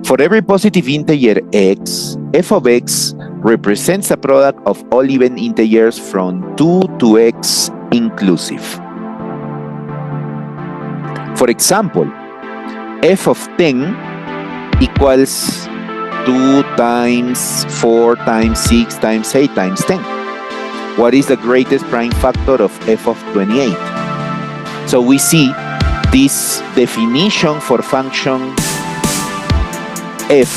For every positive integer x, f of x represents a product of all even integers from 2 to x inclusive. For example, f of 10 equals 2 times 4 times 6 times 8 times 10. What is the greatest prime factor of f of 28? So we see this definition for function f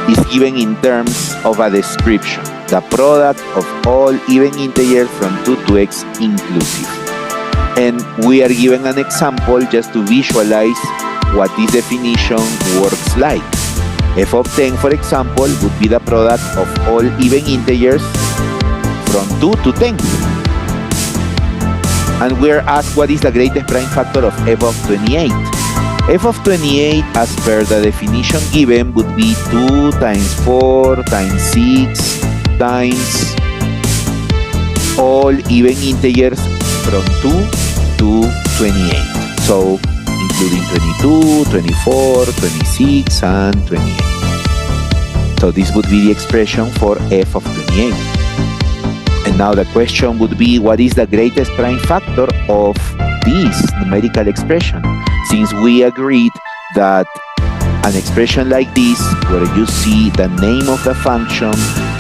is given in terms of a description, the product of all even integers from 2 to x inclusive. And we are given an example just to visualize what this definition works like. F of 10, for example, would be the product of all even integers from 2 to 10. And we're asked what is the greatest prime factor of f of 28. F of 28, as per the definition given, would be 2 times 4 times 6 times all even integers from 2 to 28. So, including 22, 24, 26, and 28. So this would be the expression for f of 28. And now the question would be, what is the greatest prime factor of this numerical expression? Since we agreed that an expression like this, where you see the name of the function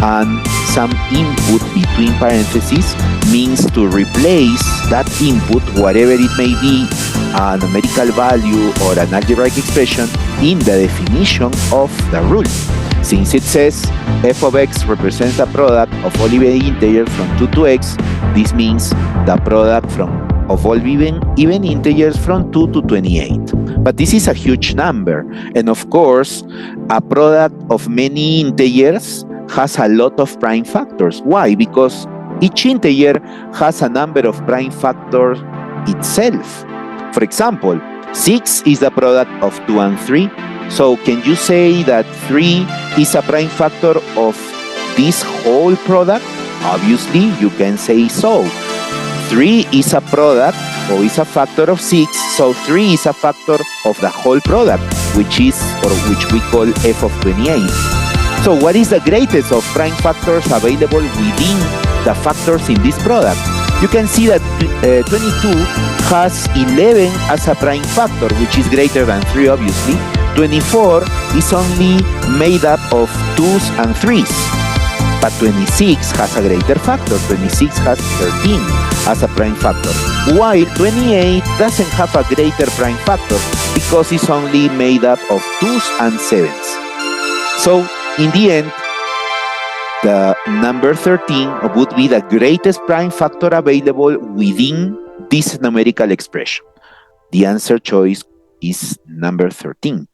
and some input between parentheses, means to replace that input, whatever it may be, a numerical value or an algebraic expression, in the definition of the rule. Since it says f of x represents the product of all even integers from 2 to x, this means the product of all even integers from 2 to 28. But this is a huge number, and of course, a product of many integers has a lot of prime factors. Why? Because each integer has a number of prime factors itself. For example, 6 is the product of 2 and 3. So can you say that 3 is a prime factor of this whole product? Obviously, you can say so. 3 is a product or is a factor of 6, so 3 is a factor of the whole product, which we call f of 28. So what is the greatest of prime factors available within the factors in this product? You can see that 22 has 11 as a prime factor, which is greater than 3, obviously. 24 is only made up of 2's and 3's. But 26 has a greater factor. 26 has 13 as a prime factor. While 28 doesn't have a greater prime factor because it's only made up of 2's and 7's. So, in the end, the number 13 would be the greatest prime factor available within this numerical expression. The answer choice is number 13.